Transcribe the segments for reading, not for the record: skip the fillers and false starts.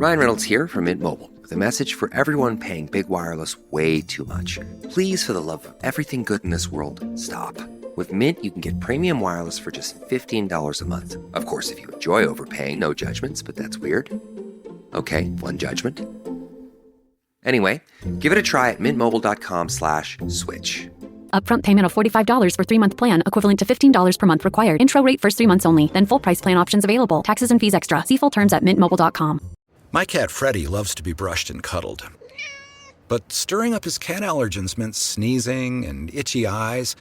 Ryan Reynolds here from Mint Mobile with a message for everyone paying big wireless way too much. Please, for the love of everything good in this world, stop. With Mint, you can get premium wireless for just $15 a month. Of course, if you enjoy overpaying, no judgments, but that's weird. Okay, one judgment. Anyway, give it a try at mintmobile.com/switch. Upfront payment of $45 for 3-month plan, equivalent to $15 per month required. Intro rate first 3 months only, then full price plan options available. Taxes and fees extra. See full terms at mintmobile.com. My cat Freddie loves to be brushed and cuddled. But stirring up his cat allergens meant sneezing and itchy eyes.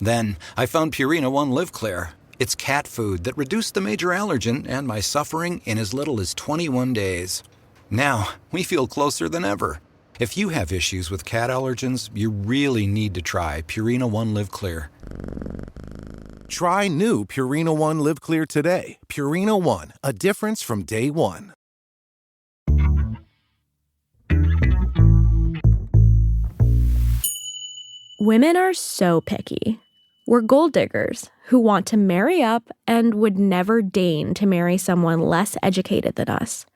Then I found Purina One Live Clear. It's cat food that reduced the major allergen and my suffering in as little as 21 days. Now, we feel closer than ever. If you have issues with cat allergens, you really need to try Purina One Live Clear. Try new Purina One Live Clear today. Purina One, a difference from day one. Women are so picky. We're gold diggers who want to marry up and would never deign to marry someone less educated than us.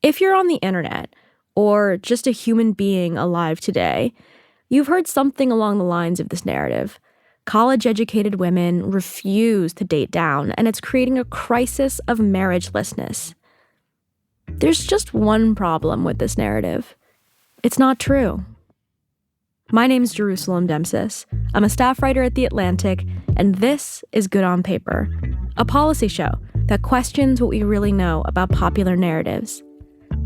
If you're on the internet, or just a human being alive today, you've heard something along the lines of this narrative. College-educated women refuse to date down, and it's creating a crisis of marriagelessness. There's just one problem with this narrative. It's not true. My name's Jerusalem Demsis. I'm a staff writer at The Atlantic, and this is Good on Paper, a policy show that questions what we really know about popular narratives.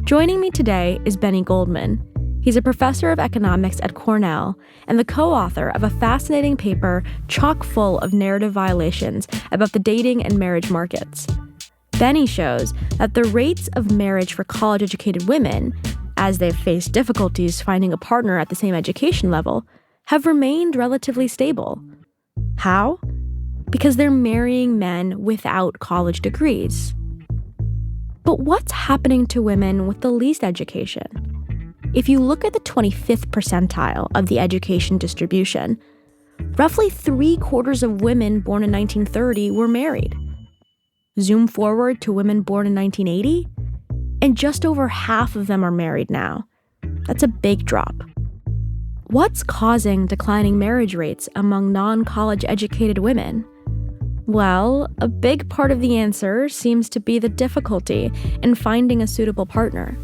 Joining me today is Benny Goldman. He's a professor of economics at Cornell and the co-author of a fascinating paper chock full of narrative violations about the dating and marriage markets. Benny shows that the rates of marriage for college-educated women, as they've faced difficulties finding a partner at the same education level, have remained relatively stable. How? Because they're marrying men without college degrees. But what's happening to women with the least education? If you look at the 25th percentile of the education distribution, roughly 3/4 of women born in 1930 were married. Zoom forward to women born in 1980, and just over half of them are married now. That's a big drop. What's causing declining marriage rates among non-college educated women? Well, a big part of the answer seems to be the difficulty in finding a suitable partner.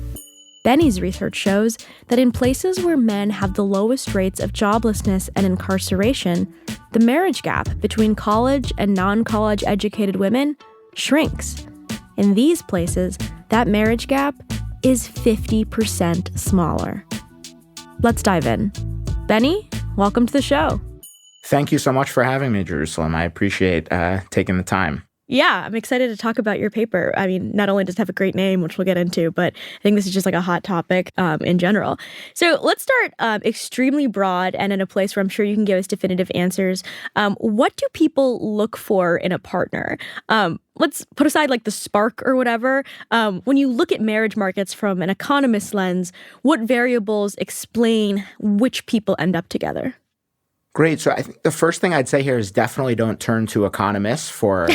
Benny's research shows that in places where men have the lowest rates of joblessness and incarceration, the marriage gap between college and non-college educated women shrinks. In these places, that marriage gap is 50% smaller. Let's dive in. Benny, welcome to the show. Thank you so much for having me, Jerusalem. I appreciate taking the time. Yeah, I'm excited to talk about your paper. I mean, not only does it have a great name, which we'll get into, but I think this is just like a hot topic in general. So let's start extremely broad and in a place where I'm sure you can give us definitive answers. What do people look for in a partner? Let's put aside like the spark or whatever. When you look at marriage markets from an economist lens, what variables explain which people end up together? Great. So I think the first thing I'd say here is definitely don't turn to economists for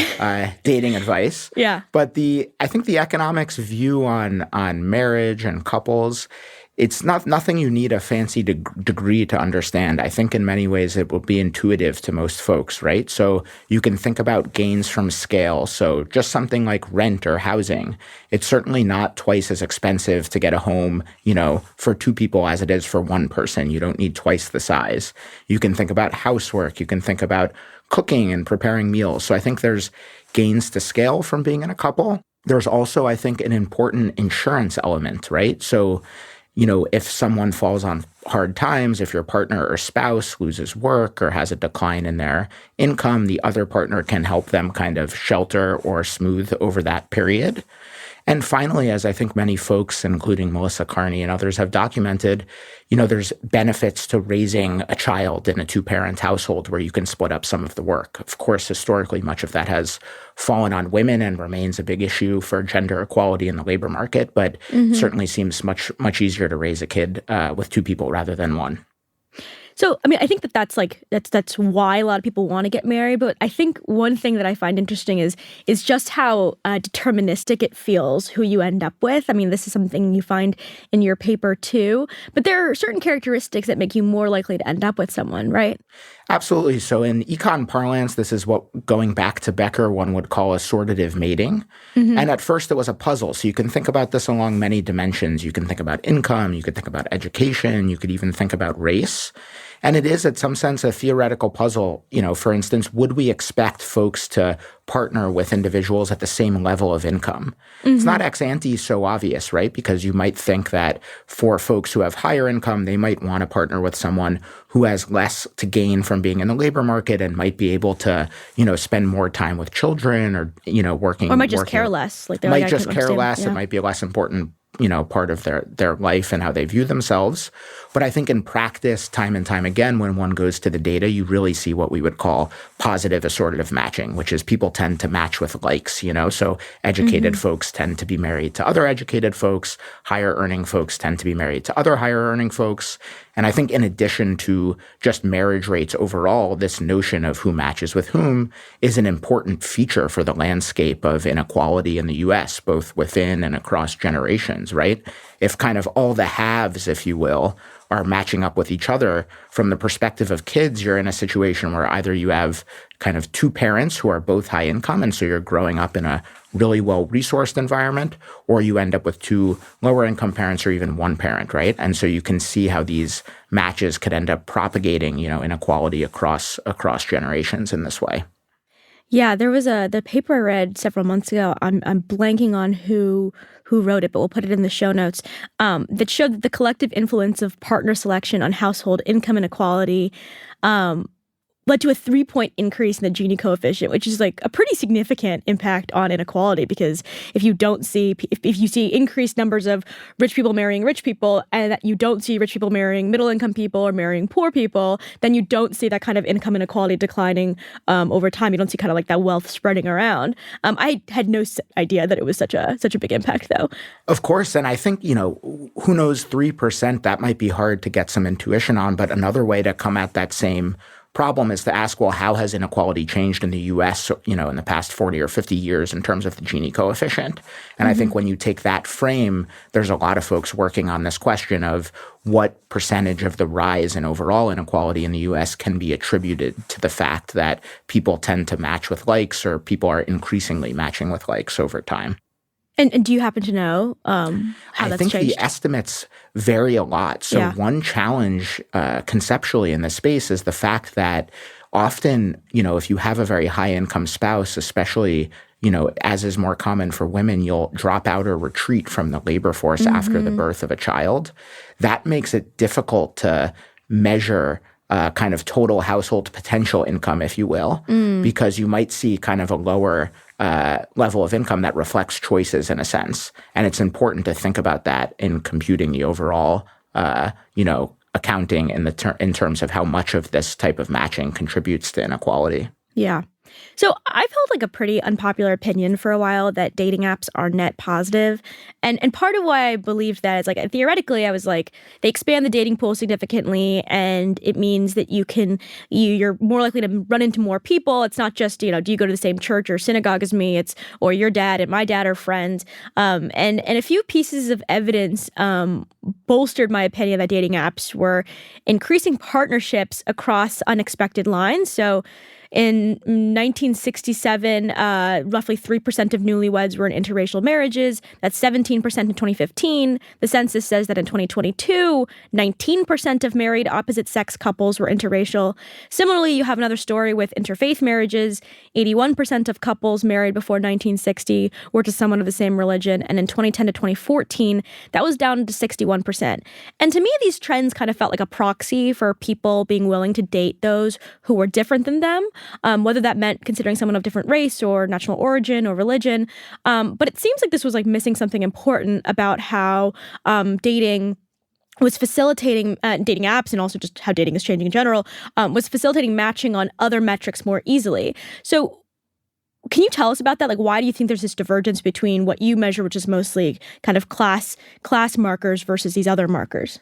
dating advice. Yeah. But I think the economics view on marriage and couples, it's nothing you need a fancy degree to understand. I think in many ways it will be intuitive to most folks, right? So you can think about gains from scale. So just something like rent or housing. It's certainly not twice as expensive to get a home, for two people as it is for one person. You don't need twice the size. You can think about housework. You can think about cooking and preparing meals. So I think there's gains to scale from being in a couple. There's also, I think, an important insurance element, right? So if someone falls on hard times, if your partner or spouse loses work or has a decline in their income, the other partner can help them kind of shelter or smooth over that period. And finally, as I think many folks, including Melissa Carney and others, have documented, there's benefits to raising a child in a two-parent household where you can split up some of the work. Of course, historically, much of that has fallen on women and remains a big issue for gender equality in the labor market, but certainly seems much, much easier to raise a kid with two people rather than one. So, I mean, I think that's why a lot of people want to get married. But I think one thing that I find interesting is just how deterministic it feels who you end up with. I mean, this is something you find in your paper too. But there are certain characteristics that make you more likely to end up with someone, right? Absolutely. So in econ parlance, this is what, going back to Becker, one would call assortative mating. And at first it was a puzzle. So you can think about this along many dimensions. You can think about income, you could think about education, you could even think about race. And it is, in some sense, a theoretical puzzle. For instance, would we expect folks to partner with individuals at the same level of income? It's not ex ante so obvious, right? Because you might think that for folks who have higher income, they might want to partner with someone who has less to gain from being in the labor market and might be able to, spend more time with children or, working. Or might just care less. Might just care less. Yeah. It might be a less important part of their life and how they view themselves. But I think in practice, time and time again, when one goes to the data, you really see what we would call positive assortative matching, which is people tend to match with likes, So educated folks tend to be married to other educated folks. Higher earning folks tend to be married to other higher earning folks. And I think in addition to just marriage rates overall, this notion of who matches with whom is an important feature for the landscape of inequality in the U.S., both within and across generations, right? If kind of all the haves, if you will, are matching up with each other, from the perspective of kids, you're in a situation where either you have kind of two parents who are both high income, and so you're growing up in a really well-resourced environment, or you end up with two lower income parents or even one parent, right? And so you can see how these matches could end up propagating, inequality across generations in this way. Yeah, there was the paper I read several months ago. I'm blanking on who wrote it, but we'll put it in the show notes. That showed that the collective influence of partner selection on household income inequality led to a 3-point increase in the Gini coefficient, which is like a pretty significant impact on inequality. Because if you see increased numbers of rich people marrying rich people, and that you don't see rich people marrying middle income people or marrying poor people, then you don't see that kind of income inequality declining over time. You don't see kind of like that wealth spreading around. I had no idea that it was such a big impact, though. Of course, and I think who knows, 3%, that might be hard to get some intuition on. But another way to come at that same problem is to ask, well, how has inequality changed in the U.S., in the past 40 or 50 years in terms of the Gini coefficient? And I think when you take that frame, there's a lot of folks working on this question of what percentage of the rise in overall inequality in the U.S. can be attributed to the fact that people tend to match with likes, or people are increasingly matching with likes over time. And do you happen to know how that's changed? I think the estimates vary a lot. So one challenge conceptually in this space is the fact that often, if you have a very high income spouse, especially, as is more common for women, you'll drop out or retreat from the labor force after the birth of a child. That makes it difficult to measure kind of total household potential income, if you will, because you might see kind of a lower level of income that reflects choices in a sense. And it's important to think about that in computing the overall, accounting in terms of how much of this type of matching contributes to inequality. Yeah. So I've held like a pretty unpopular opinion for a while that dating apps are net positive. And part of why I believed that is like theoretically I was like, they expand the dating pool significantly, and it means that you're more likely to run into more people. It's not just, do you go to the same church or synagogue as me? It's or your dad and my dad are friends. And a few pieces of evidence bolstered my opinion that dating apps were increasing partnerships across unexpected lines. So in 1967, roughly 3% of newlyweds were in interracial marriages. That's 17% in 2015. The census says that in 2022, 19% of married opposite-sex couples were interracial. Similarly, you have another story with interfaith marriages. 81% of couples married before 1960 were to someone of the same religion. And in 2010 to 2014, that was down to 61%. And to me, these trends kind of felt like a proxy for people being willing to date those who were different than them. Whether that meant considering someone of different race or national origin or religion. But it seems like this was like missing something important about how dating was facilitating dating apps, and also just how dating is changing in general, was facilitating matching on other metrics more easily. So can you tell us about that? Like, why do you think there's this divergence between what you measure, which is mostly kind of class markers, versus these other markers?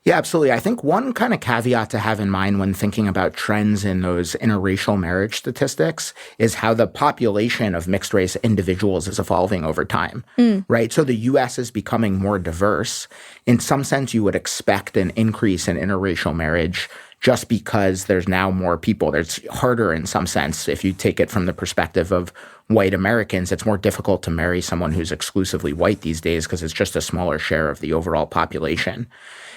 Yeah, absolutely. I think one kind of caveat to have in mind when thinking about trends in those interracial marriage statistics is how the population of mixed race individuals is evolving over time, right? So the U.S. is becoming more diverse. In some sense, you would expect an increase in interracial marriage just because there's now more people. It's harder in some sense. If you take it from the perspective of white Americans, it's more difficult to marry someone who's exclusively white these days because it's just a smaller share of the overall population.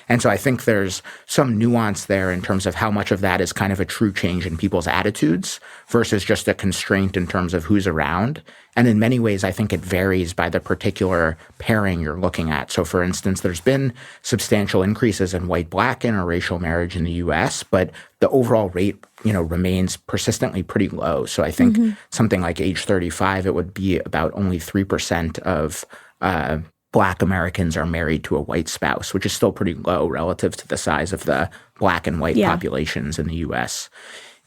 And so I think there's some nuance there in terms of how much of that is kind of a true change in people's attitudes versus just a constraint in terms of who's around. And in many ways, I think it varies by the particular pairing you're looking at. So for instance, there's been substantial increases in white-black interracial marriage in the U.S., but the overall rate, remains persistently pretty low. So I think something like age 35, it would be about only 3% of Black Americans are married to a white spouse, which is still pretty low relative to the size of the Black and white populations in the U.S.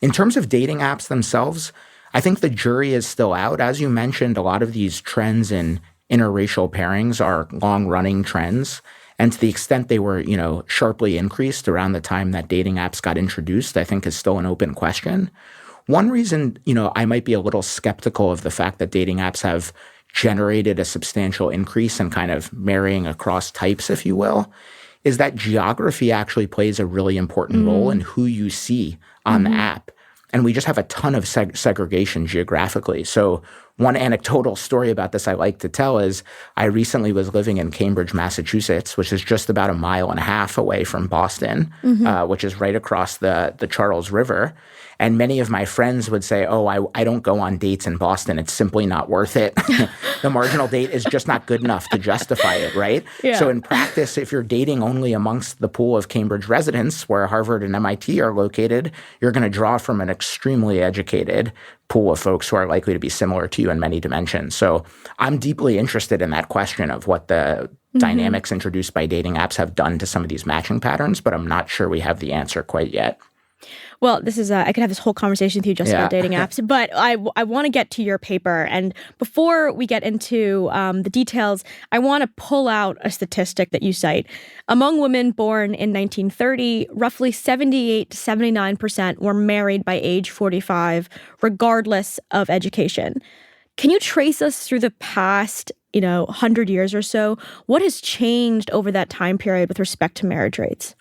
In terms of dating apps themselves, I think the jury is still out. As you mentioned, a lot of these trends in interracial pairings are long-running trends. And to the extent they were, sharply increased around the time that dating apps got introduced, I think is still an open question. One reason, I might be a little skeptical of the fact that dating apps have generated a substantial increase in kind of marrying across types, if you will, is that geography actually plays a really important role in who you see on the app. And we just have a ton of segregation geographically. So one anecdotal story about this I like to tell is I recently was living in Cambridge, Massachusetts, which is just about 1.5 miles away from Boston, which is right across the Charles River. And many of my friends would say, I don't go on dates in Boston. It's simply not worth it. The marginal date is just not good enough to justify it, right? Yeah. So in practice, if you're dating only amongst the pool of Cambridge residents where Harvard and MIT are located, you're going to draw from an extremely educated pool of folks who are likely to be similar to you in many dimensions. So I'm deeply interested in that question of what the dynamics introduced by dating apps have done to some of these matching patterns, but I'm not sure we have the answer quite yet. Well, this is I could have this whole conversation with you just about dating apps, but I want to get to your paper. And before we get into the details, I want to pull out a statistic that you cite. Among women born in 1930, roughly 78 to 79% were married by age 45, regardless of education. Can you trace us through the past 100 years or so? What has changed over that time period with respect to marriage rates?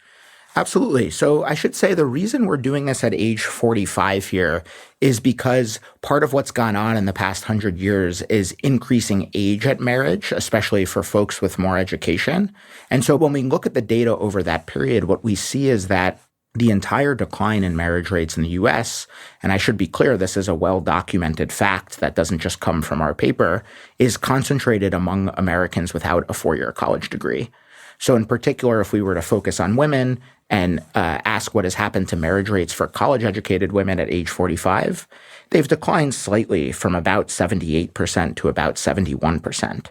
Absolutely. So I should say the reason we're doing this at age 45 here is because part of what's gone on in the past 100 years is increasing age at marriage, especially for folks with more education. And so when we look at the data over that period, what we see is that the entire decline in marriage rates in the U.S., and I should be clear, this is a well-documented fact that doesn't just come from our paper, is concentrated among Americans without a four-year college degree. So in particular, if we were to focus on women and ask what has happened to marriage rates for college-educated women at age 45, they've declined slightly from about 78% to about 71%.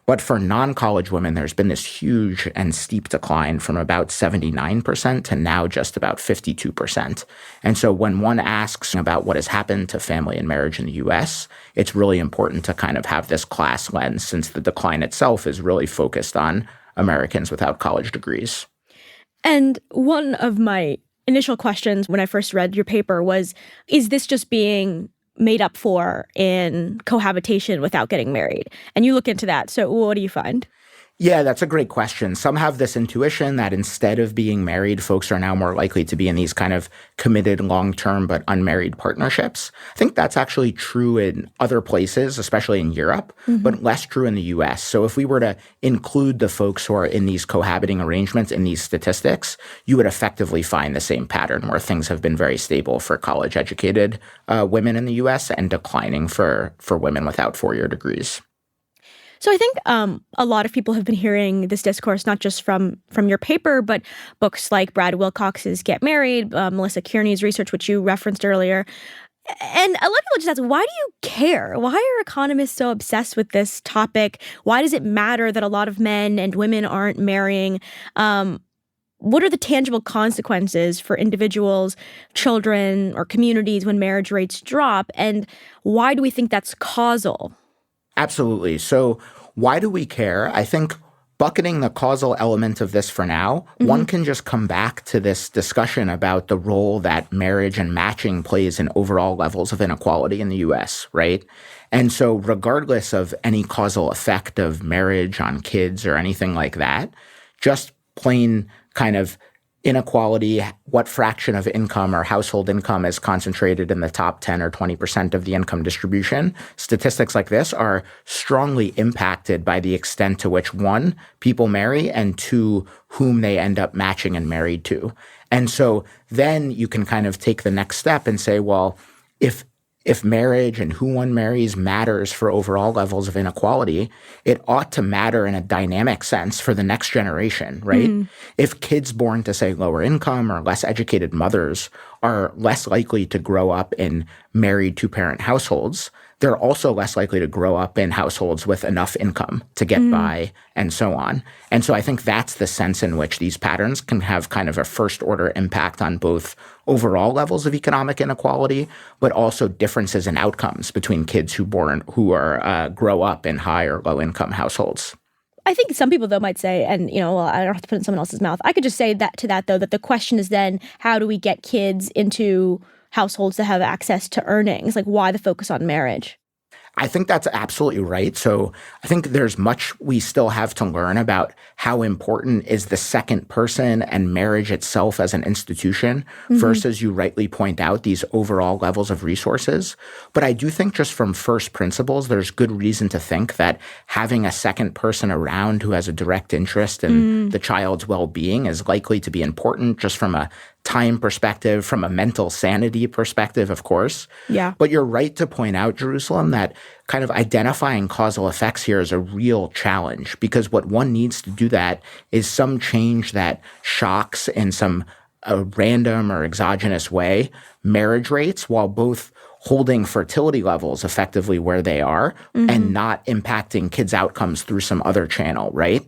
But for non-college women, there's been this huge and steep decline from about 79% to now just about 52%. And so when one asks about what has happened to family and marriage in the U.S., it's really important to kind of have this class lens, since the decline itself is really focused on Americans without college degrees. And one of my initial questions when I first read your paper was, is this just being made up for in cohabitation without getting married? And you look into that. So what do you find? Yeah, that's a great question. Some have this intuition that instead of being married, folks are now more likely to be in these kind of committed long-term but unmarried partnerships. I think that's actually true in other places, especially in Europe, but less true in the U.S. So if we were to include the folks who are in these cohabiting arrangements in these statistics, you would effectively find the same pattern where things have been very stable for college-educated women in the U.S. and declining for women without four-year degrees. So I think a lot of people have been hearing this discourse, not just from your paper, but books like Brad Wilcox's Get Married, Melissa Kearney's research, which you referenced earlier. And a lot of people just ask, why do you care? Why are economists so obsessed with this topic? Why does it matter that a lot of men and women aren't marrying? What are the tangible consequences for individuals, children, or communities when marriage rates drop? And why do we think that's causal? Absolutely. So why do we care? I think bucketing the causal element of this for now, one can just come back to this discussion about the role that marriage and matching plays in overall levels of inequality in the U.S., right? And so regardless of any causal effect of marriage on kids or anything like that, just plain kind of inequality, what fraction of income or household income is concentrated in the top 10 or 20% of the income distribution, statistics like this are strongly impacted by the extent to which, one, people marry, and two, whom they end up matching and married to. And so then you can kind of take the next step and say, well, if marriage and who one marries matters for overall levels of inequality, it ought to matter in a dynamic sense for the next generation, right? If kids born to, say, lower income or less educated mothers are less likely to grow up in married two-parent households, they're also less likely to grow up in households with enough income to get by and so on. And so I think that's the sense in which these patterns can have kind of a first-order impact on both overall levels of economic inequality, but also differences in outcomes between kids who grow up in high or low-income households. I think some people, though, might say, and, well, I don't have to put it in someone else's mouth. I could just say that to that, though, that the question is then, how do we get kids into households that have access to earnings? Like, why the focus on marriage? I think that's absolutely right. So I think there's much we still have to learn about how important is the second person and marriage itself as an institution versus, you rightly point out, these overall levels of resources. But I do think just from first principles, there's good reason to think that having a second person around who has a direct interest in the child's well-being is likely to be important just from a time perspective, from a mental sanity perspective, of course. Yeah. But you're right to point out, Jerusalem, that kind of identifying causal effects here is a real challenge, because what one needs to do that is some change that shocks in some random or exogenous way marriage rates, while both holding fertility levels effectively where they are and not impacting kids' outcomes through some other channel, right?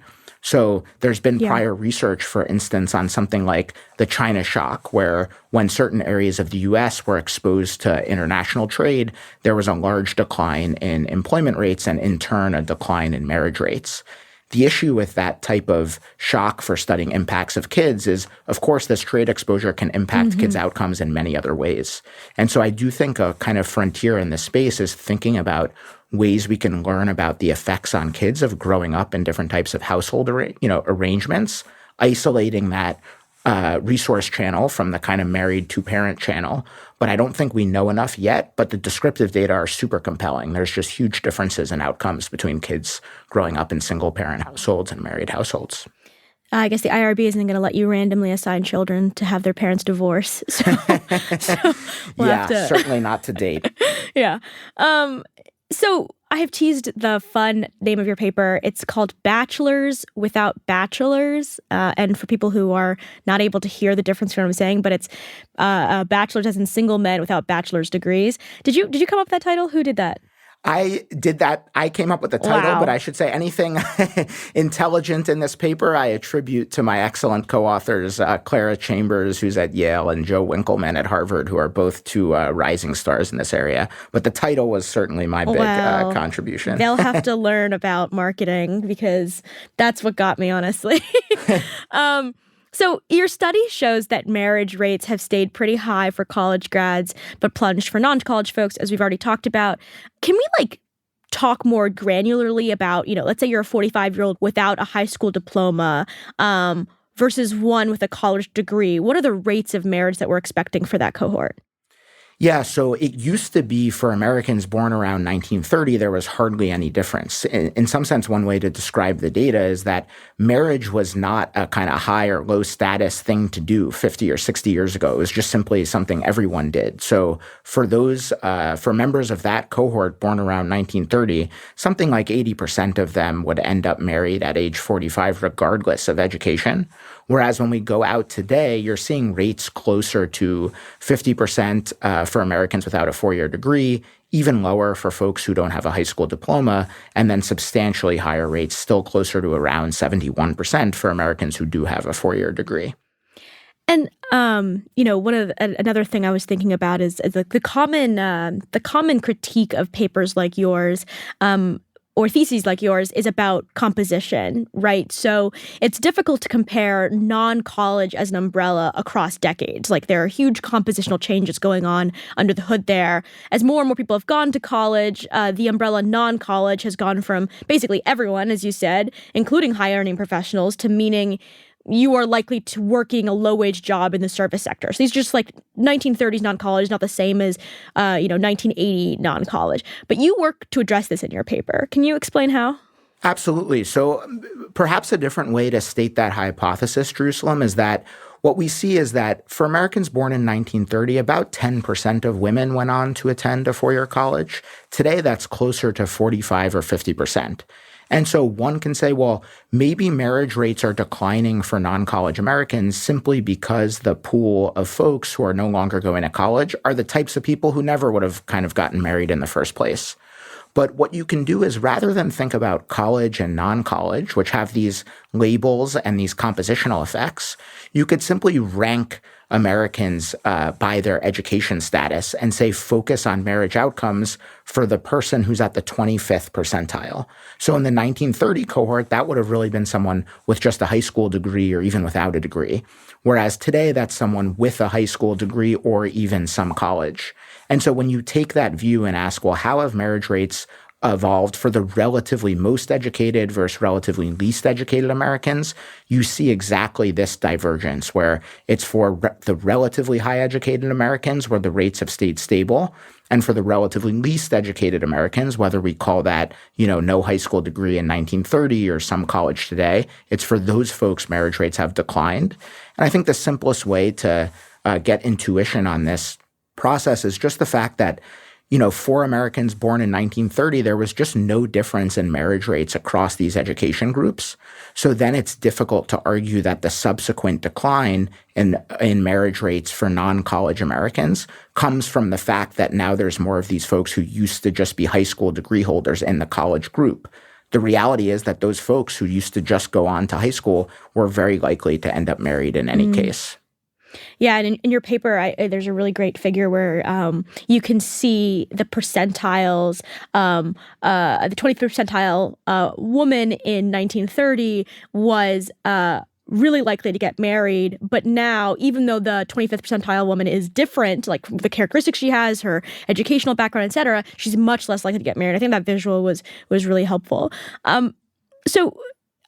So there's been prior research, for instance, on something like the China shock, where when certain areas of the U.S. were exposed to international trade, there was a large decline in employment rates and, in turn, a decline in marriage rates. The issue with that type of shock for studying impacts of kids is, of course, this trade exposure can impact kids' outcomes in many other ways. And so I do think a kind of frontier in this space is thinking about ways we can learn about the effects on kids of growing up in different types of household arrangements, isolating that resource channel from the kind of married two-parent channel. But I don't think we know enough yet, but the descriptive data are super compelling. There's just huge differences in outcomes between kids growing up in single-parent households and married households. I guess the IRB isn't going to let you randomly assign children to have their parents divorce. So we'll have to... certainly not to date. Yeah. So I have teased the fun name of your paper. It's called Bachelors Without Bachelors. And for people who are not able to hear the difference from what I'm saying, but it's bachelors as in single men without bachelor's degrees. Did you come up with that title? Who did that? I did that. I came up with the title, but I should say anything intelligent in this paper I attribute to my excellent co-authors, Clara Chambers, who's at Yale, and Joe Winkleman at Harvard, who are both two rising stars in this area. But the title was certainly my big contribution. They'll have to learn about marketing, because that's what got me, honestly. So your study shows that marriage rates have stayed pretty high for college grads, but plunged for non-college folks, as we've already talked about. Can we talk more granularly about, let's say you're a 45-year-old without a high school diploma versus one with a college degree. What are the rates of marriage that we're expecting for that cohort? Yeah, so it used to be for Americans born around 1930, there was hardly any difference. In some sense, one way to describe the data is that marriage was not a kind of high or low status thing to do 50 or 60 years ago. It was just simply something everyone did. So for for members of that cohort born around 1930, something like 80% of them would end up married at age 45, regardless of education. Whereas when we go out today, you're seeing rates closer to 50% for Americans without a 4-year degree, even lower for folks who don't have a high school diploma, and then substantially higher rates, still closer to around 71% for Americans who do have a 4-year degree. And another thing I was thinking about is the common critique of papers like yours or theses like yours is about composition, right? So it's difficult to compare non-college as an umbrella across decades. Like there are huge compositional changes going on under the hood there. As more and more people have gone to college, the umbrella non-college has gone from basically everyone, as you said, including high-earning professionals, to meaning you are likely to working a low-wage job in the service sector. So these are just like 1930s non-college, not the same as, 1980 non-college. But you work to address this in your paper. Can you explain how? Absolutely. So perhaps a different way to state that hypothesis, Jerusalem, is that what we see is that for Americans born in 1930, about 10% of women went on to attend a four-year college. Today, that's closer to 45 or 50%. And so one can say, well, maybe marriage rates are declining for non-college Americans simply because the pool of folks who are no longer going to college are the types of people who never would have kind of gotten married in the first place. But what you can do is rather than think about college and non-college, which have these labels and these compositional effects, you could simply rank Americans by their education status and say focus on marriage outcomes for the person who's at the 25th percentile. So in the 1930 cohort, that would have really been someone with just a high school degree or even without a degree. Whereas today, that's someone with a high school degree or even some college. And so when you take that view and ask, well, how have marriage rates evolved for the relatively most educated versus relatively least educated Americans, you see exactly this divergence where it's for the relatively high educated Americans where the rates have stayed stable. And for the relatively least educated Americans, whether we call that, no high school degree in 1930 or some college today, it's for those folks marriage rates have declined. And I think the simplest way to get intuition on this process is just the fact that for Americans born in 1930, there was just no difference in marriage rates across these education groups. So then it's difficult to argue that the subsequent decline in marriage rates for non-college Americans comes from the fact that now there's more of these folks who used to just be high school degree holders in the college group. The reality is that those folks who used to just go on to high school were very likely to end up married in any case. Yeah, and in your paper, there's a really great figure where you can see the percentiles. The 25th percentile woman in 1930 was really likely to get married. But now, even though the 25th percentile woman is different, like the characteristics she has, her educational background, et cetera, she's much less likely to get married. I think that visual was really helpful. So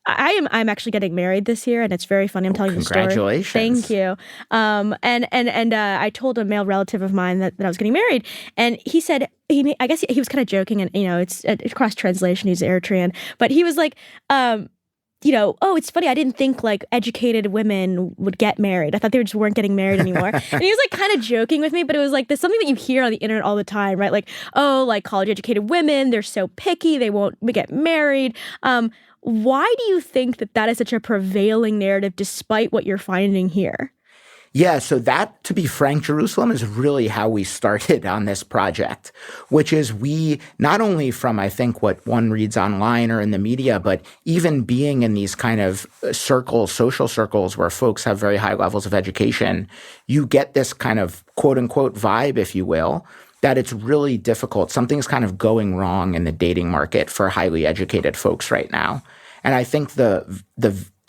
I'm actually getting married this year, and it's very funny. I'm telling you the story. Congratulations! Thank you. And I told a male relative of mine that I was getting married, and he said I guess he was kind of joking, and it's cross translation. He's Eritrean, but he was like, oh, it's funny. I didn't think like educated women would get married. I thought they just weren't getting married anymore. And he was like kind of joking with me, but it was like there's something that you hear on the internet all the time, right? Like, oh, like college educated women, they're so picky, they won't get married. Why do you think that is such a prevailing narrative despite what you're finding here? Yeah, so that, to be frank, Jerusalem, is really how we started on this project, which is we, not only from, I think, what one reads online or in the media, but even being in these kind of circles, social circles where folks have very high levels of education, you get this kind of quote-unquote vibe, if you will, that it's really difficult. Something's kind of going wrong in the dating market for highly educated folks right now. And I think the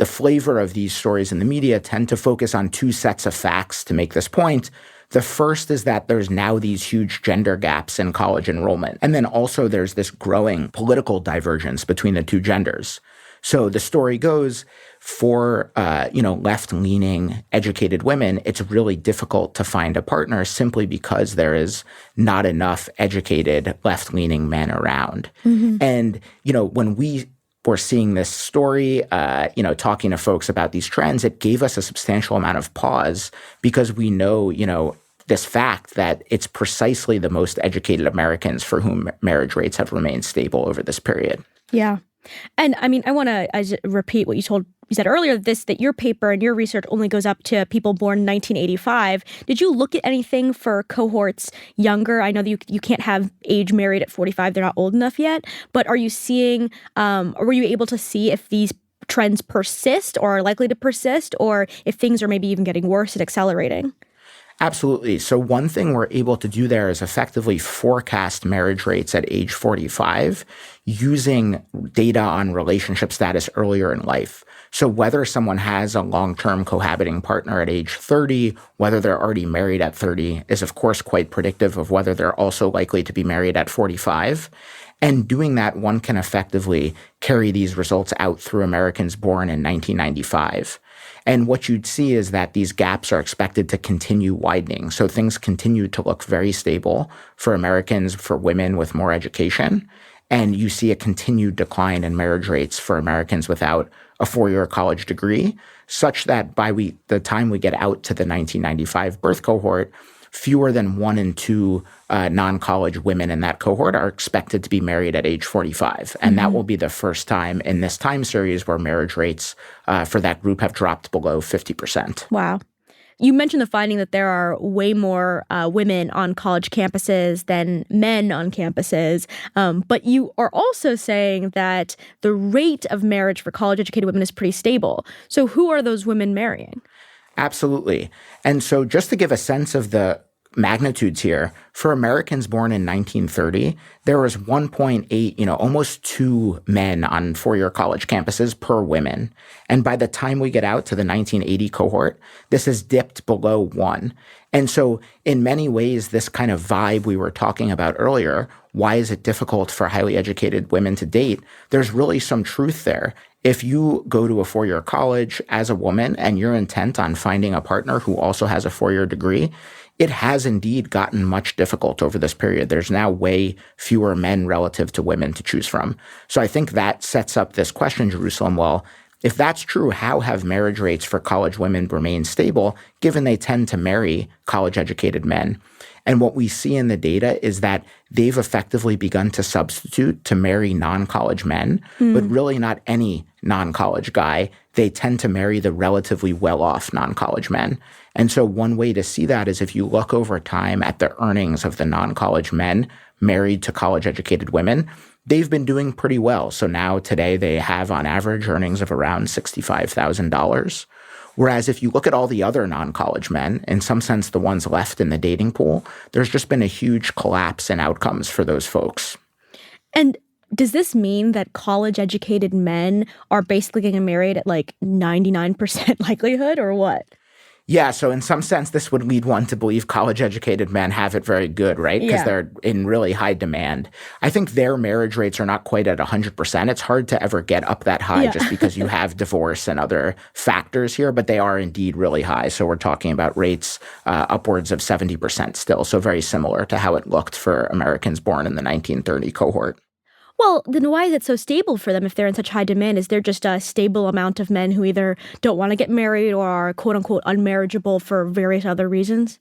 flavor of these stories in the media tend to focus on two sets of facts to make this point. The first is that there's now these huge gender gaps in college enrollment. And then also there's this growing political divergence between the two genders. So the story goes, for left-leaning educated women, it's really difficult to find a partner simply because there is not enough educated left-leaning men around. Mm-hmm. And, when we were seeing this story, talking to folks about these trends, it gave us a substantial amount of pause because we know, this fact that it's precisely the most educated Americans for whom marriage rates have remained stable over this period. Yeah. And I mean, I want to repeat what you said earlier, that your paper and your research only goes up to people born in 1985. Did you look at anything for cohorts younger? I know that you can't have age married at 45. They're not old enough yet. But are you seeing, or were you able to see if these trends persist or are likely to persist, or if things are maybe even getting worse and accelerating? Absolutely. So one thing we're able to do there is effectively forecast marriage rates at age 45 using data on relationship status earlier in life. So whether someone has a long-term cohabiting partner at age 30, whether they're already married at 30 is of course quite predictive of whether they're also likely to be married at 45. And doing that, one can effectively carry these results out through Americans born in 1995. And what you'd see is that these gaps are expected to continue widening. So things continue to look very stable for Americans, for women with more education. And you see a continued decline in marriage rates for Americans without a four-year college degree, such that by the time we get out to the 1995 birth cohort, fewer than 1 in 2 non-college women in that cohort are expected to be married at age 45. And that will be the first time in this time series where marriage rates for that group have dropped below 50%. Wow. You mentioned the finding that there are way more women on college campuses than men on campuses. But you are also saying that the rate of marriage for college-educated women is pretty stable. So who are those women marrying? Absolutely. And so just to give a sense of the magnitudes here, for Americans born in 1930, there was 1.8, almost 2 men on four-year college campuses per women. And by the time we get out to the 1980 cohort, this has dipped below 1. And so in many ways, this kind of vibe we were talking about earlier, why is it difficult for highly educated women to date? There's really some truth there. If you go to a four-year college as a woman and you're intent on finding a partner who also has a four-year degree, it has indeed gotten much difficult over this period. There's now way fewer men relative to women to choose from. So I think that sets up this question, Jerusalem. Well, if that's true, how have marriage rates for college women remained stable, given they tend to marry college-educated men? And what we see in the data is that they've effectively begun to substitute to marry non-college men, but really not any non-college guy. They tend to marry the relatively well-off non-college men. And so one way to see that is if you look over time at the earnings of the non-college men married to college-educated women, they've been doing pretty well. So now today they have on average earnings of around $65,000. Whereas if you look at all the other non-college men, in some sense the ones left in the dating pool, there's just been a huge collapse in outcomes for those folks. And does this mean that college-educated men are basically getting married at like 99% likelihood or what? Yeah, so in some sense, this would lead one to believe college-educated men have it very good, right? Because they're in really high demand. I think their marriage rates are not quite at 100%. It's hard to ever get up that high just because you have divorce and other factors here, but they are indeed really high. So we're talking about rates upwards of 70% still, so very similar to how it looked for Americans born in the 1930 cohort. Well, then why is it so stable for them if they're in such high demand? Is there just a stable amount of men who either don't want to get married or are quote-unquote unmarriageable for various other reasons?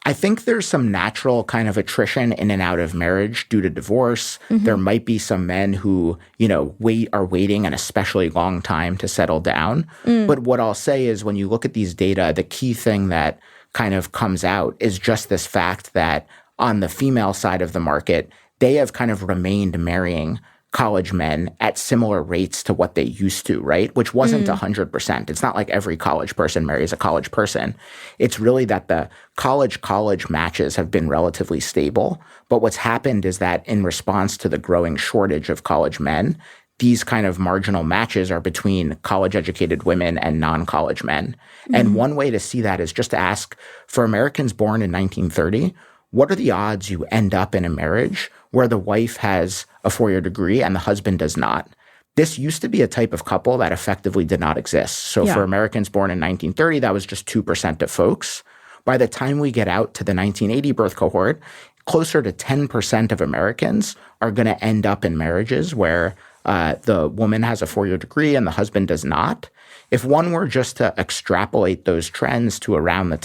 I think there's some natural kind of attrition in and out of marriage due to divorce. There might be some men who, are waiting an especially long time to settle down. But what I'll say is when you look at these data, the key thing that kind of comes out is just this fact that on the female side of the market, they have kind of remained marrying college men at similar rates to what they used to, right? Which wasn't 100%. It's not like every college person marries a college person. It's really that the college matches have been relatively stable. But what's happened is that in response to the growing shortage of college men, these kind of marginal matches are between college-educated women and non-college men. And one way to see that is just to ask, for Americans born in 1930, what are the odds you end up in a marriage where the wife has a four-year degree and the husband does not? This used to be a type of couple that effectively did not exist. So for Americans born in 1930, that was just 2% of folks. By the time we get out to the 1980 birth cohort, closer to 10% of Americans are going to end up in marriages where the woman has a four-year degree and the husband does not. If one were just to extrapolate those trends to around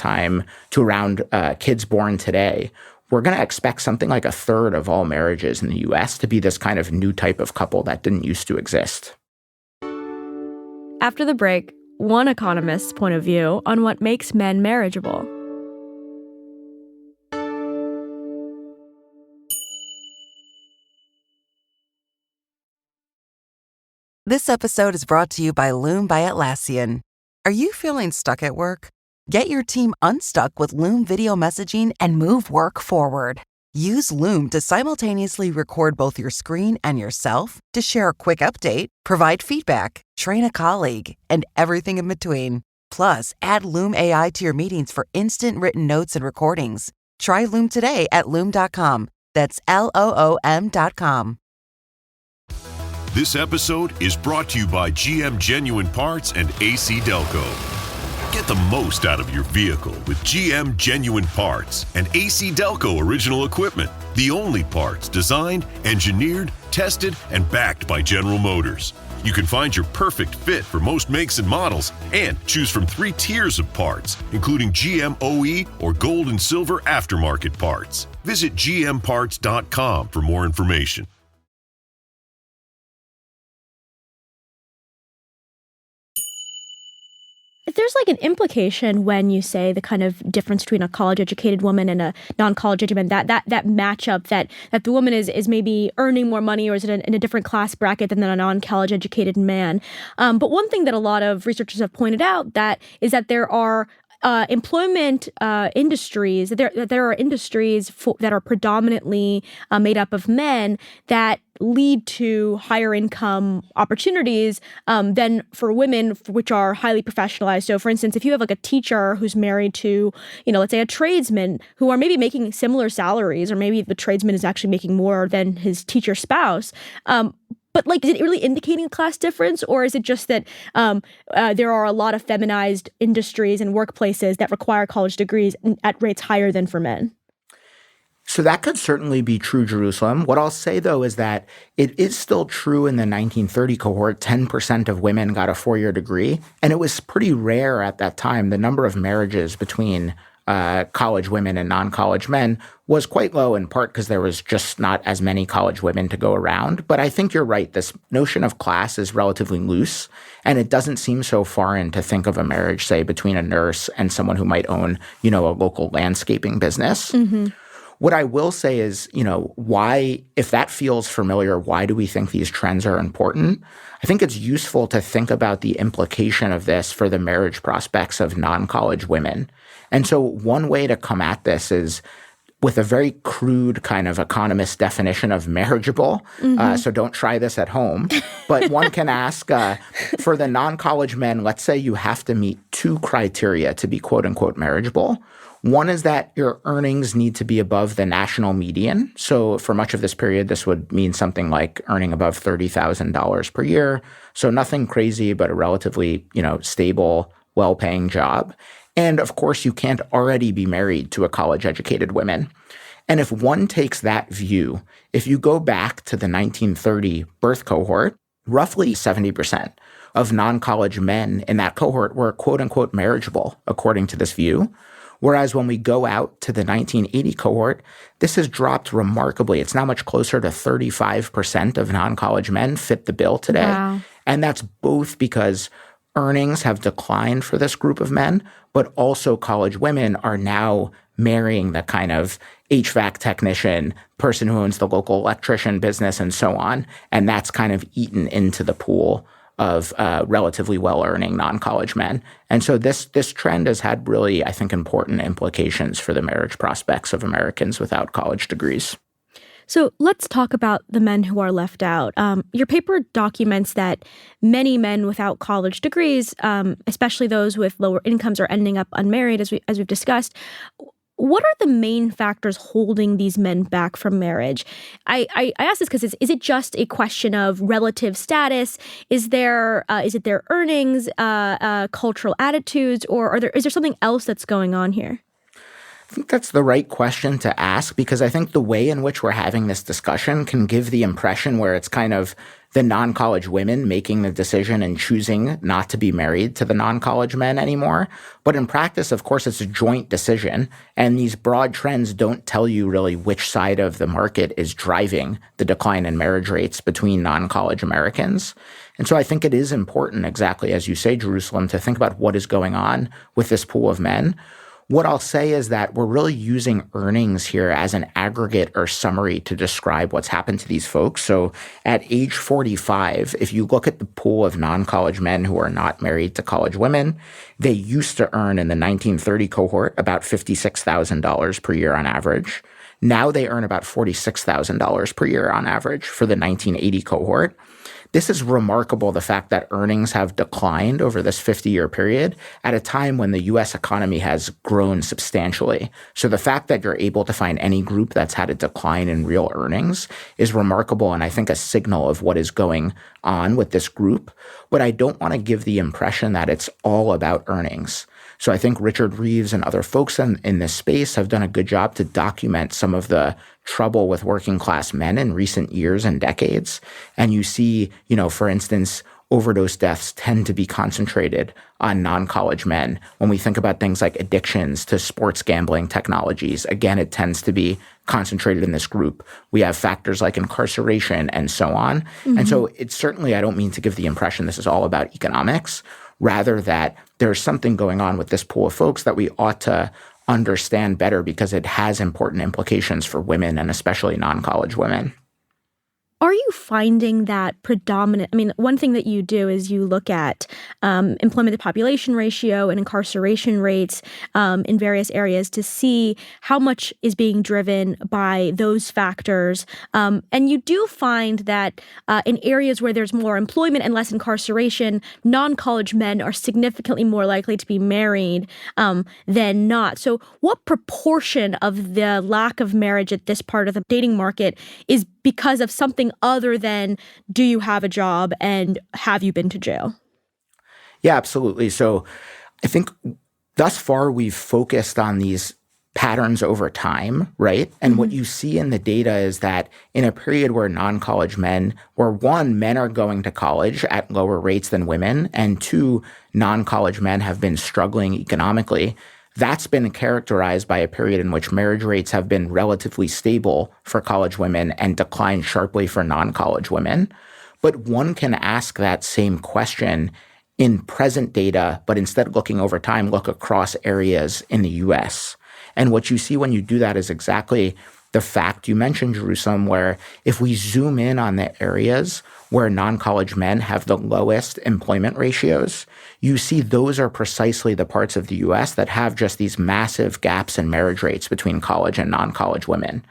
kids born today, we're going to expect something like a third of all marriages in the U.S. to be this kind of new type of couple that didn't used to exist. After the break, one economist's point of view on what makes men marriageable. This episode is brought to you by Loom by Atlassian. Are you feeling stuck at work? Get your team unstuck with Loom video messaging and move work forward. Use Loom to simultaneously record both your screen and yourself to share a quick update, provide feedback, train a colleague, and everything in between. Plus, add Loom AI to your meetings for instant written notes and recordings. Try Loom today at Loom.com. That's LOOM.com. This episode is brought to you by GM Genuine Parts and AC Delco. Get the most out of your vehicle with GM Genuine Parts and AC Delco original equipment. The only parts designed, engineered, tested, and backed by General Motors. You can find your perfect fit for most makes and models and choose from 3 tiers of parts, including GM OE or gold and silver aftermarket parts. Visit gmparts.com for more information. There's like an implication when you say the kind of difference between a college-educated woman and a non-college-educated woman, that matchup that the woman is maybe earning more money or is in a different class bracket than a non-college-educated man. But one thing that a lot of researchers have pointed out is that there are employment industries, that there are industries that are predominantly made up of men that lead to higher income opportunities than for women, which are highly professionalized. So for instance, if you have like a teacher who's married to, let's say a tradesman who are maybe making similar salaries, or maybe the tradesman is actually making more than his teacher spouse, but like, is it really indicating a class difference, or is it just that there are a lot of feminized industries and workplaces that require college degrees at rates higher than for men? So that could certainly be true, Jerusalem. What I'll say, though, is that it is still true in the 1930 cohort, 10% of women got a 4-year degree. And it was pretty rare at that time. The number of marriages between college women and non-college men was quite low, in part because there was just not as many college women to go around. But I think you're right. This notion of class is relatively loose, and it doesn't seem so foreign to think of a marriage, say, between a nurse and someone who might own, a local landscaping business. Mm-hmm. What I will say is, why, if that feels familiar, why do we think these trends are important? I think it's useful to think about the implication of this for the marriage prospects of non-college women. And so one way to come at this is with a very crude kind of economist definition of marriageable. Mm-hmm. So don't try this at home. But one can ask, for the non-college men, let's say you have to meet 2 criteria to be quote unquote marriageable. One is that your earnings need to be above the national median. So for much of this period, this would mean something like earning above $30,000 per year. So nothing crazy, but a relatively, stable, well-paying job. And of course, you can't already be married to a college-educated woman. And if one takes that view, if you go back to the 1930 birth cohort, roughly 70% of non-college men in that cohort were quote-unquote marriageable, according to this view. Whereas when we go out to the 1980 cohort, this has dropped remarkably. It's now much closer to 35% of non-college men fit the bill today. Wow. And that's both because earnings have declined for this group of men, but also college women are now marrying the kind of HVAC technician, person who owns the local electrician business, and so on. And that's kind of eaten into the pool of relatively well-earning non-college men. And so this trend has had really, I think, important implications for the marriage prospects of Americans without college degrees. So let's talk about the men who are left out. Your paper documents that many men without college degrees, especially those with lower incomes, are ending up unmarried, as we've discussed. What are the main factors holding these men back from marriage? I ask this because is it just a question of relative status? Is it their earnings, cultural attitudes, or is there something else that's going on here? I think that's the right question to ask, because I think the way in which we're having this discussion can give the impression where it's kind of the non-college women making the decision and choosing not to be married to the non-college men anymore. But in practice, of course, it's a joint decision. And these broad trends don't tell you really which side of the market is driving the decline in marriage rates between non-college Americans. And so I think it is important, exactly as you say, Jerusalem, to think about what is going on with this pool of men. What I'll say is that we're really using earnings here as an aggregate or summary to describe what's happened to these folks. So at age 45, if you look at the pool of non-college men who are not married to college women, they used to earn in the 1930 cohort about $56,000 per year on average. Now they earn about $46,000 per year on average for the 1980 cohort. This is remarkable, the fact that earnings have declined over this 50-year period at a time when the U.S. economy has grown substantially. So the fact that you're able to find any group that's had a decline in real earnings is remarkable, and I think a signal of what is going on with this group. But I don't want to give the impression that it's all about earnings. So I think Richard Reeves and other folks in this space have done a good job to document some of the trouble with working class men in recent years and decades. And you see, for instance, overdose deaths tend to be concentrated on non-college men. When we think about things like addictions to sports gambling technologies, again, it tends to be concentrated in this group. We have factors like incarceration and so on. Mm-hmm. And so it's certainly, I don't mean to give the impression this is all about economics, rather that there's something going on with this pool of folks that we ought to understand better because it has important implications for women and especially non-college women. Are you finding that predominant? I mean, one thing that you do is you look at employment to population ratio and incarceration rates in various areas to see how much is being driven by those factors. And you do find that in areas where there's more employment and less incarceration, non-college men are significantly more likely to be married than not. So what proportion of the lack of marriage at this part of the dating market is because of something other than do you have a job and have you been to jail? Yeah, absolutely. So I think thus far we've focused on these patterns over time, right? And what you see in the data is that in a period where non-college men, where one, men are going to college at lower rates than women, and two, non-college men have been struggling economically, that's been characterized by a period in which marriage rates have been relatively stable for college women and declined sharply for non-college women. But one can ask that same question in present data, but instead of looking over time, look across areas in the U.S. And what you see when you do that is exactly the fact you mentioned, Jerusalem, where if we zoom in on the areas where non-college men have the lowest employment ratios, you see those are precisely the parts of the U.S. that have just these massive gaps in marriage rates between college and non-college women.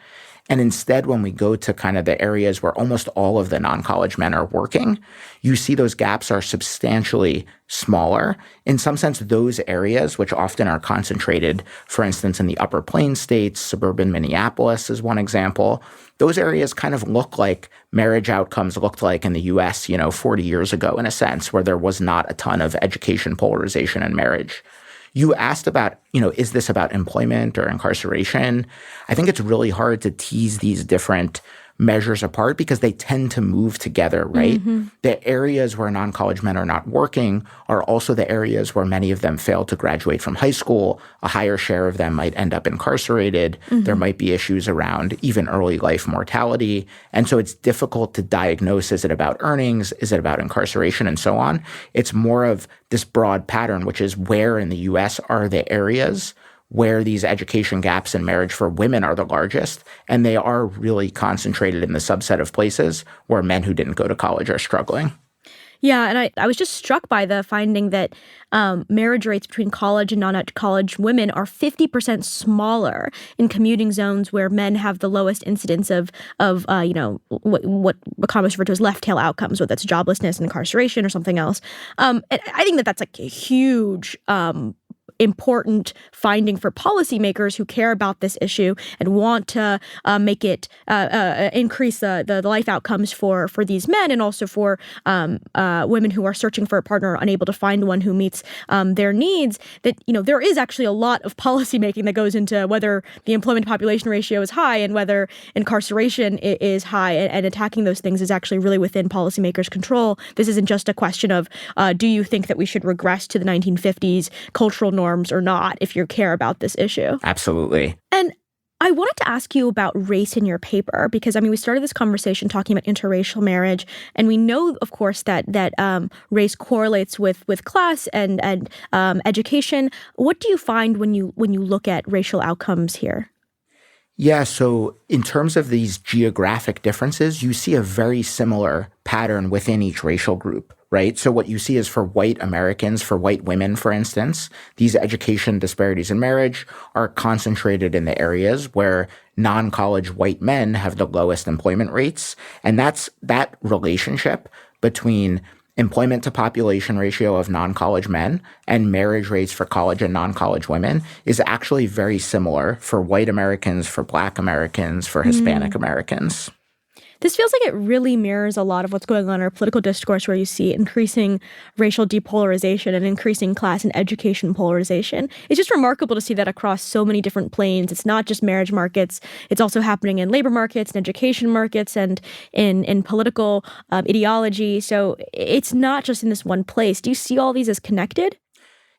And instead, when we go to kind of the areas where almost all of the non-college men are working, you see those gaps are substantially smaller. In some sense, those areas, which often are concentrated, for instance, in the Upper Plains states, suburban Minneapolis is one example, those areas kind of look like marriage outcomes looked like in the U.S., 40 years ago, in a sense, where there was not a ton of education polarization in marriage. You asked about, is this about employment or incarceration? I think it's really hard to tease these different measures apart because they tend to move together, right? Mm-hmm. The areas where non-college men are not working are also the areas where many of them fail to graduate from high school. A higher share of them might end up incarcerated. Mm-hmm. There might be issues around even early life mortality. And so it's difficult to diagnose, is it about earnings? Is it about incarceration and so on? It's more of this broad pattern, which is where in the U.S. are the areas where these education gaps in marriage for women are the largest, and they are really concentrated in the subset of places where men who didn't go to college are struggling. Yeah, and I was just struck by the finding that marriage rates between college and non-college women are 50% smaller in commuting zones where men have the lowest incidence of what economists refer to as left-tail outcomes, whether that's joblessness, incarceration, or something else. And I think that that's like a huge important finding for policymakers who care about this issue and want to make it increase the life outcomes for these men and also for women who are searching for a partner unable to find one who meets their needs. That there is actually a lot of policymaking that goes into whether the employment to population ratio is high and whether incarceration is high, and attacking those things is actually really within policymakers' control. This isn't just a question of do you think that we should regress to the 1950s cultural norms or not if you care about this issue. Absolutely. And I wanted to ask you about race in your paper because, I mean, we started this conversation talking about interracial marriage, and we know, of course, that race correlates with class and education. What do you find when you look at racial outcomes here? Yeah, so in terms of these geographic differences, you see a very similar pattern within each racial group, right? So what you see is for white Americans, for white women, for instance, these education disparities in marriage are concentrated in the areas where non-college white men have the lowest employment rates. And that relationship between employment to population ratio of non-college men and marriage rates for college and non-college women is actually very similar for white Americans, for Black Americans, for Hispanic Americans. This feels like it really mirrors a lot of what's going on in our political discourse, where you see increasing racial depolarization and increasing class and education polarization. It's just remarkable to see that across so many different planes. It's not just marriage markets. It's also happening in labor markets and education markets and in political ideology. So it's not just in this one place. Do you see all these as connected?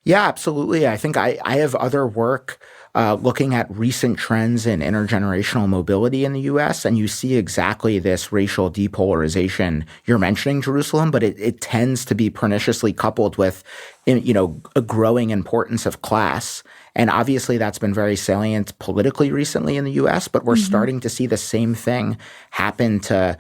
Yeah, absolutely. I think I have other work looking at recent trends in intergenerational mobility in the U.S., and you see exactly this racial depolarization. You're mentioning Jerusalem, but it tends to be perniciously coupled with, a growing importance of class. And obviously that's been very salient politically recently in the U.S., but we're starting to see the same thing happen to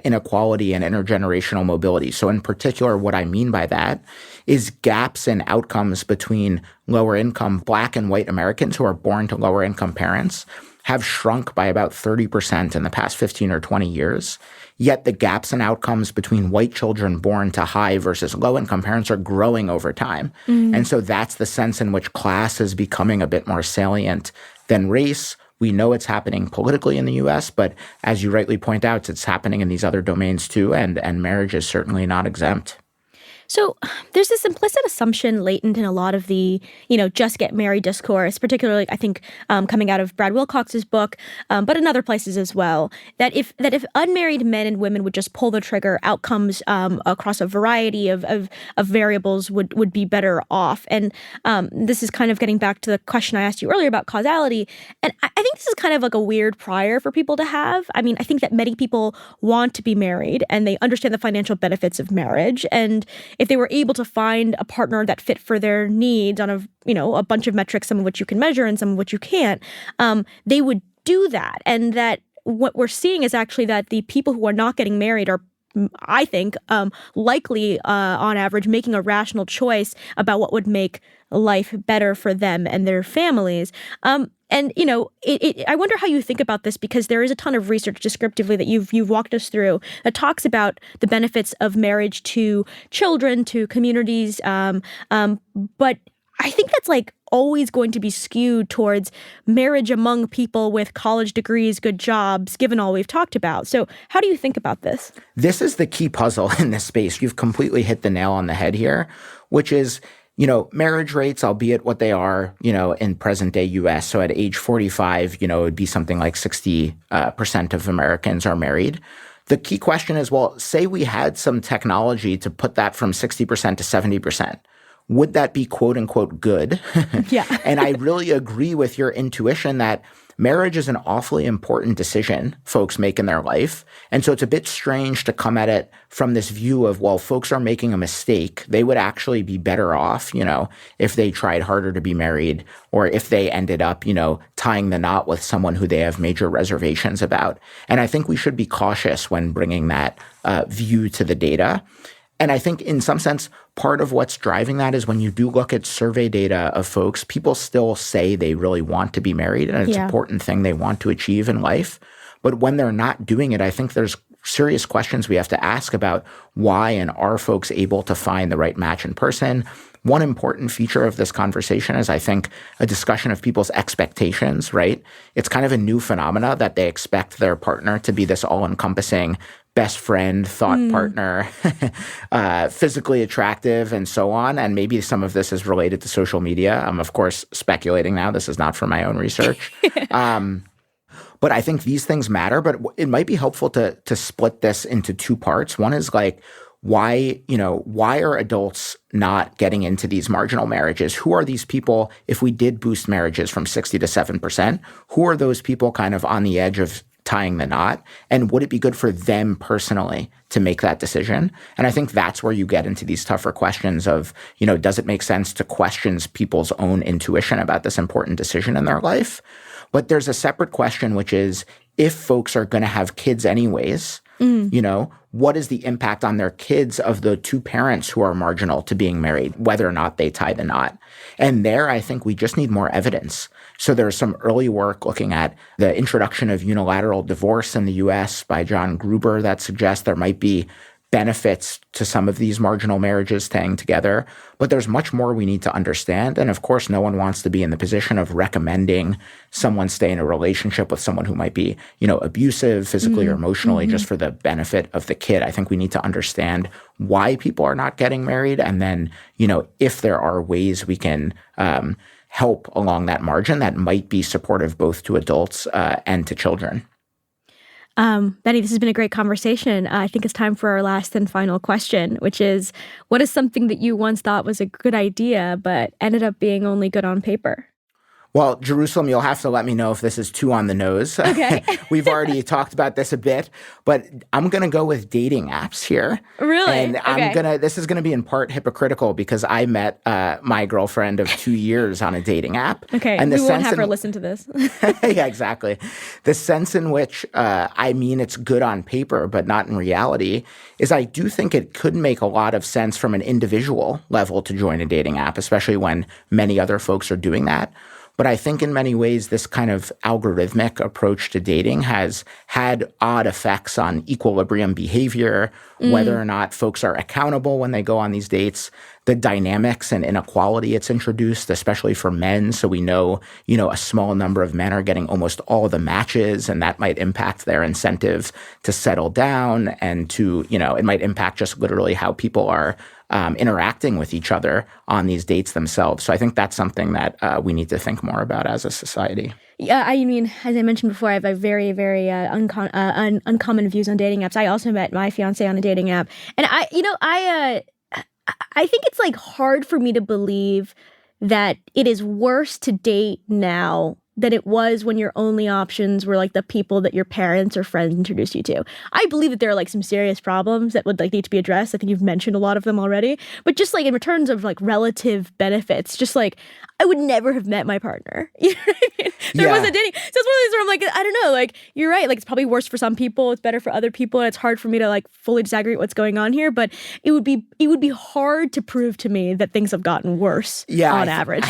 inequality and intergenerational mobility. So in particular, what I mean by that is gaps in outcomes between lower income Black and white Americans who are born to lower income parents have shrunk by about 30% in the past 15 or 20 years. Yet the gaps in outcomes between white children born to high versus low income parents are growing over time. And so that's the sense in which class is becoming a bit more salient than race. We know it's happening politically in the U.S., but as you rightly point out, it's happening in these other domains too, and marriage is certainly not exempt. So there's this implicit assumption latent in a lot of the, just get married discourse, particularly, I think, coming out of Brad Wilcox's book, but in other places as well, that if unmarried men and women would just pull the trigger, outcomes across a variety of variables would be better off. And this is kind of getting back to the question I asked you earlier about causality. And I think this is kind of like a weird prior for people to have. I mean, I think that many people want to be married and they understand the financial benefits of marriage. And if they were able to find a partner that fit for their needs on a bunch of metrics, some of which you can measure and some of which you can't, they would do that. And that what we're seeing is actually that the people who are not getting married are, I think, likely on average making a rational choice about what would make life better for them and their families. And, I wonder how you think about this, because there is a ton of research descriptively that you've walked us through that talks about the benefits of marriage to children, to communities. But I think that's always going to be skewed towards marriage among people with college degrees, good jobs, given all we've talked about. So how do you think about this? This is the key puzzle in this space. You've completely hit the nail on the head here, which is, marriage rates, albeit what they are, in present day US. So at age 45, it would be something like 60% of Americans are married. The key question is, well, say we had some technology to put that from 60% to 70%. Would that be quote unquote good? Yeah. And I really agree with your intuition that marriage is an awfully important decision folks make in their life. And so it's a bit strange to come at it from this view of, well, folks are making a mistake. They would actually be better off, if they tried harder to be married, or if they ended up, tying the knot with someone who they have major reservations about. And I think we should be cautious when bringing that view to the data. And I think in some sense, part of what's driving that is when you do look at survey data of folks, people still say they really want to be married and it's an important thing they want to achieve in life. But when they're not doing it, I think there's serious questions we have to ask about why, and are folks able to find the right match in person? One important feature of this conversation is, I think, a discussion of people's expectations, right? It's kind of a new phenomena that they expect their partner to be this all-encompassing best friend, thought partner, physically attractive, and so on. And maybe some of this is related to social media. I'm, of course, speculating now. This is not from my own research. But I think these things matter. But it might be helpful to split this into two parts. One is why are adults not getting into these marginal marriages? Who are these people, if we did boost marriages from 60 to 7%, who are those people kind of on the edge of tying the knot? And would it be good for them personally to make that decision? And I think that's where you get into these tougher questions of, does it make sense to question people's own intuition about this important decision in their life? But there's a separate question, which is, if folks are going to have kids anyways, what is the impact on their kids of the two parents who are marginal to being married, whether or not they tie the knot? And there, I think we just need more evidence. So there's some early work looking at the introduction of unilateral divorce in the U.S. by John Gruber that suggests there might be benefits to some of these marginal marriages staying together. But there's much more we need to understand. And of course, no one wants to be in the position of recommending someone stay in a relationship with someone who might be, abusive physically or emotionally just for the benefit of the kid. I think we need to understand why people are not getting married. And then, if there are ways we can help along that margin that might be supportive both to adults and to children. Benny, this has been a great conversation. I think it's time for our last and final question, which is, what is something that you once thought was a good idea, but ended up being only good on paper? Well, Jerusalem, you'll have to let me know if this is too on the nose. Okay. We've already talked about this a bit, but I'm going to go with dating apps here. Really? And this is going to be in part hypocritical because I met my girlfriend of 2 years on a dating app. Okay, and we won't have her listen to this. Yeah, exactly. The sense in which, it's good on paper, but not in reality, is I do think it could make a lot of sense from an individual level to join a dating app, especially when many other folks are doing that. But I think in many ways, this kind of algorithmic approach to dating has had odd effects on equilibrium behavior, whether or not folks are accountable when they go on these dates, the dynamics and inequality it's introduced, especially for men. So we know, a small number of men are getting almost all the matches, and that might impact their incentive to settle down and to, it might impact just literally how people are interacting with each other on these dates themselves. So I think that's something that we need to think more about as a society. Yeah, I mean, as I mentioned before, I have a very, very uncommon views on dating apps. I also met my fiance on a dating app, and I think it's hard for me to believe that it is worse to date now than it was when your only options were the people that your parents or friends introduced you to. I believe that there are some serious problems that would need to be addressed. I think you've mentioned a lot of them already. But just in terms of relative benefits, just I would never have met my partner. You know what I mean? There wasn't dating. So it's one of these where I'm I don't know, you're right. It's probably worse for some people. It's better for other people. And it's hard for me to fully disaggregate what's going on here. But it would be hard to prove to me that things have gotten worse on average.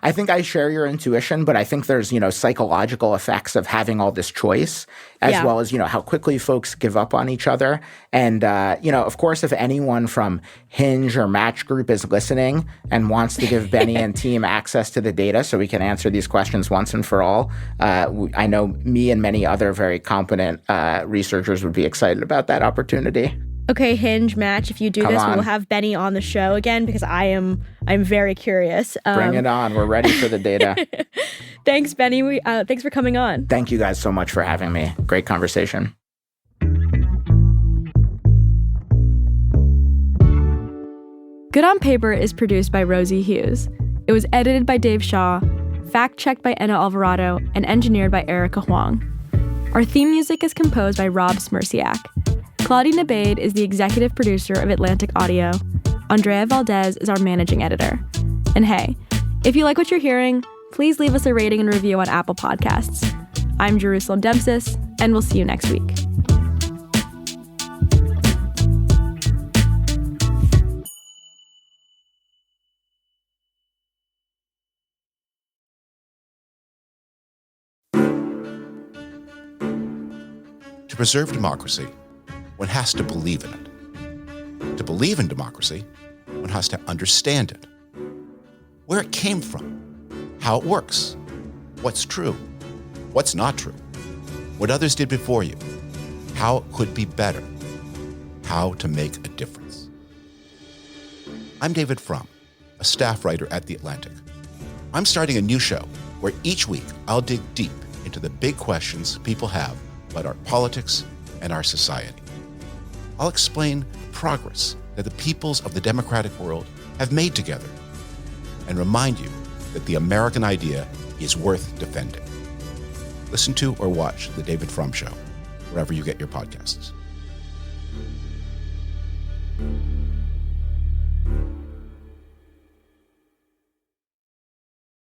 I think I share your intuition, but I think there's, psychological effects of having all this choice, as well as, how quickly folks give up on each other. And, of course, if anyone from Hinge or Match Group is listening and wants to give Benny and team access to the data so we can answer these questions once and for all, I know me and many other very competent researchers would be excited about that opportunity. Okay, Hinge, Match, if you do this, we will have Benny on the show again because I'm very curious. Bring it on. We're ready for the data. Thanks, Benny. Thanks for coming on. Thank you guys so much for having me. Great conversation. Good on Paper is produced by Rosie Hughes. It was edited by Dave Shaw, fact-checked by Enna Alvarado, and engineered by Erica Huang. Our theme music is composed by Rob Smirsiak. Claudia Nabaid is the executive producer of Atlantic Audio. Andrea Valdez is our managing editor. And hey, if you like what you're hearing, please leave us a rating and review on Apple Podcasts. I'm Jerusalem Dempsis, and we'll see you next week. To preserve democracy, one has to believe in it. To believe in democracy, one has to understand it. Where it came from, how it works, what's true, what's not true, what others did before you, how it could be better, how to make a difference. I'm David Frum, a staff writer at The Atlantic. I'm starting a new show where each week I'll dig deep into the big questions people have about our politics and our society. I'll explain the progress that the peoples of the democratic world have made together and remind you that the American idea is worth defending. Listen to or watch The David Frum Show, wherever you get your podcasts.